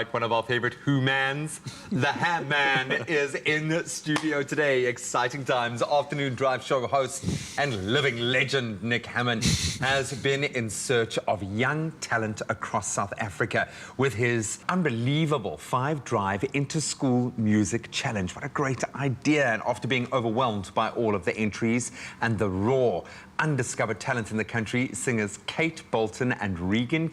right, one of our favorite Who-mans. The Hamman is in studio today. Exciting times. Afternoon Drive show host and living legend Nick Hamman has been in search of young talent across South Africa with his unbelievable 5-drive Interschool music challenge. What a great idea. And after being overwhelmed by all of the entries and the raw, undiscovered talent in the country, singers Kate Bolton and Reagan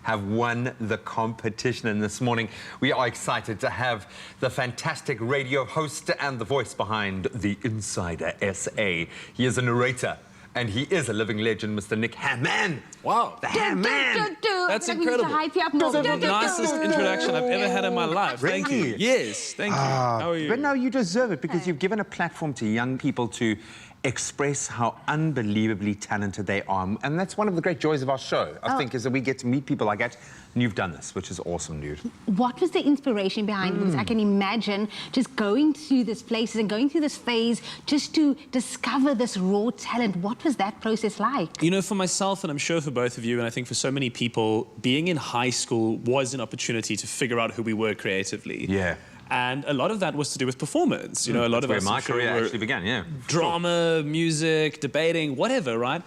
have won the competition. And this morning we are excited to have the fantastic radio host and the voice behind the Insider SA. He is a narrator and he is a living legend, Mr. Nick Hamman. Wow. The Hamman. That's incredible. That's the nicest introduction I've ever had in my life. Really? Thank you. Yes, thank you. How are you? But no, you deserve it because you've given a platform to young people to express how unbelievably talented they are. And that's one of the great joys of our show, I think, is that we get to meet people like that. And you've done this, which is awesome, dude. What was the inspiration behind it? Because I can imagine just going to these places and going through this phase just to discover this raw talent. What was that process like? You know, for myself, and I'm sure for both of you, and I think for so many people, being in high school was an opportunity to figure out who we were creatively. Yeah. And a lot of that was to do with performance. You know, a lot of where us, my career actually began, yeah. Drama, music, debating, whatever, right?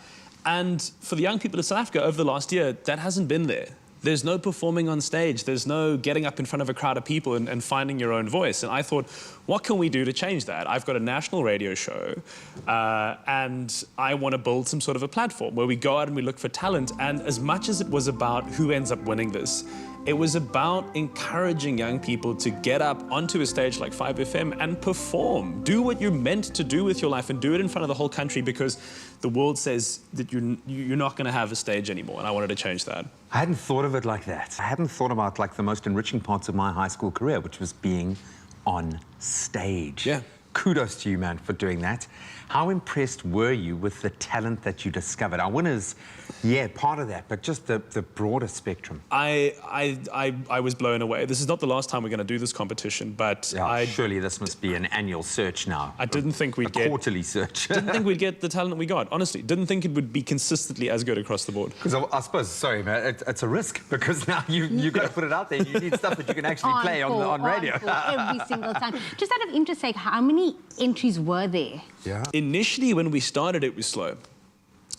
And for the young people of South Africa over the last year, that hasn't been there. There's no performing on stage. There's no getting up in front of a crowd of people and finding your own voice. And I thought, what can we do to change that? I've got a national radio show, and I want to build some sort of a platform where we go out and we look for talent. And as much as it was about who ends up winning this, it was about encouraging young people to get up onto a stage like 5FM and perform. Do what you're meant to do with your life and do it in front of the whole country, because the world says that you're not going to have a stage anymore, and I wanted to change that. I hadn't thought of it like that. I hadn't thought about like the most enriching parts of my high school career, which was being on stage. Yeah. Kudos to you, man, for doing that. How impressed were you with the talent that you discovered? Our winners, yeah, part of that, but just the broader spectrum. I was blown away. This is not the last time we're going to do this competition, but yeah, surely this must be an annual search now. I didn't think we'd get... quarterly search. Didn't think we'd get the talent we got, honestly. Didn't think it would be consistently as good across the board. Because I suppose, sorry, man, it's a risk, because now you've got to put it out there. You need stuff that you can actually play on radio. Every single time. Just out of interest, like, how many entries were there? Yeah. Initially, when we started, it was slow.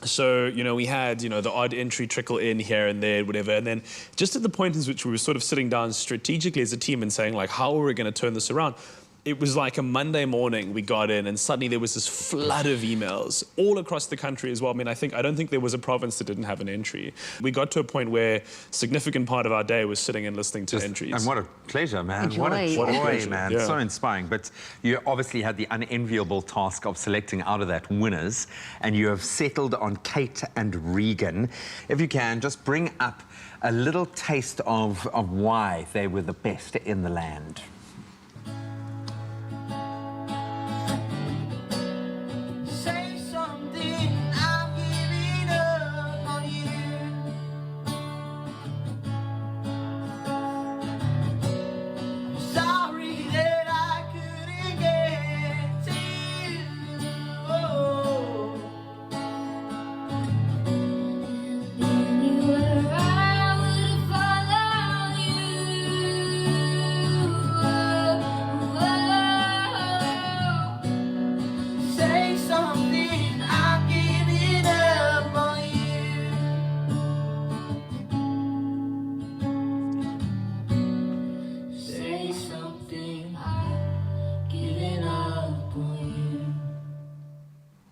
So, you know, we had, you know, the odd entry trickle in here and there, whatever. And then just at the point in which we were sort of sitting down strategically as a team and saying, like, how are we going to turn this around? It was like a Monday morning we got in, and suddenly there was this flood of emails all across the country as well. I mean, I don't think there was a province that didn't have an entry. We got to a point where a significant part of our day was sitting and listening to entries. And what a pleasure, man. What a joy, man. Yeah. So inspiring. But you obviously had the unenviable task of selecting out of that winners, and you have settled on Kate and Reagan. If you can, just bring up a little taste of why they were the best in the land.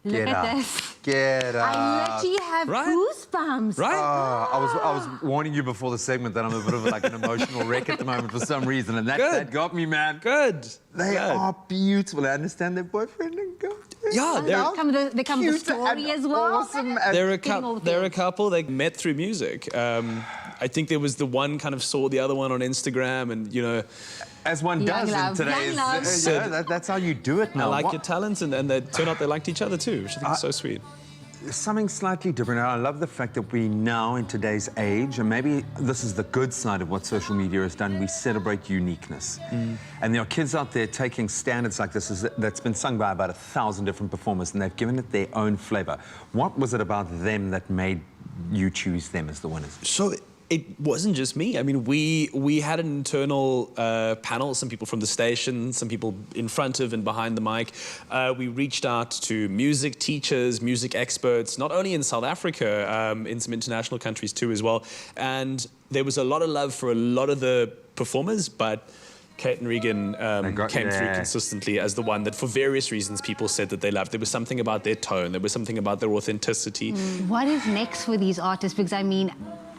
Look at this. Get up. I literally have goosebumps. Right? I was warning you before the segment that I'm a bit of like an emotional wreck at the moment for some reason, and that got me, man. Good. They are beautiful. I understand their boyfriend and girlfriend. Yeah, they come the story as well. Awesome. They're a couple. They met through music. I think there was the one kind of saw the other one on Instagram, and you know, as one does in today's, that's how you do it now. I like your talents, and they turn out they liked each other too, which I think is so sweet. Something slightly different. I love the fact that we now, in today's age, and maybe this is the good side of what social media has done, we celebrate uniqueness. And there are kids out there taking standards like this that's been sung by about 1,000 different performers, and they've given it their own flavor. What was it about them that made you choose them as the winners? So It wasn't just me. I mean, we had an internal panel, some people from the station, some people in front of and behind the mic. We reached out to music teachers, music experts, not only in South Africa, in some international countries too as well. And there was a lot of love for a lot of the performers, but Kate and Reagan came through consistently as the one that, for various reasons, people said that they loved. There was something about their tone. There was something about their authenticity. What is next for these artists? Because, I mean,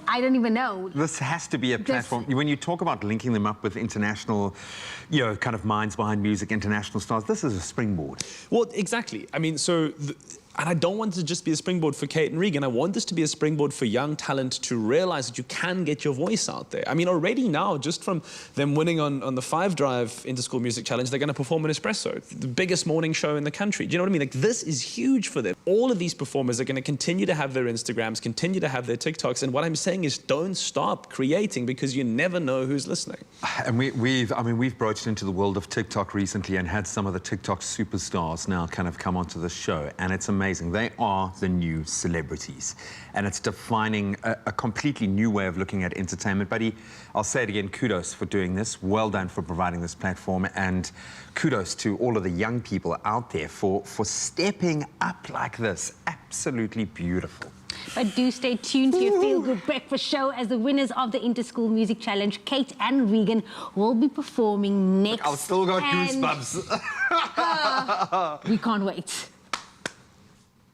I don't even know. This has to be a platform. When you talk about linking them up with international, kind of minds behind music, international stars, this is a springboard. Well, exactly. I mean, and I don't want it to just be a springboard for Kate and Reagan. I want this to be a springboard for young talent to realize that you can get your voice out there. I mean, already now, just from them winning on the 5 Drive Interschool Music Challenge, they're going to perform in Expresso, the biggest morning show in the country. Do you know what I mean? Like, this is huge for them. All of these performers are going to continue to have their Instagrams, continue to have their TikToks. And what I'm saying is, don't stop creating, because you never know who's listening. And we've broached into the world of TikTok recently and had some of the TikTok superstars now kind of come onto the show. And it's amazing. They are the new celebrities, and it's defining a completely new way of looking at entertainment. Buddy, I'll say it again, kudos for doing this. Well done for providing this platform, and kudos to all of the young people out there for stepping up like this. Absolutely beautiful. But do stay tuned to your Feel Good Breakfast show, as the winners of the Interschool Music Challenge, Kate and Reagan, will be performing next. I've still got goosebumps. We can't wait.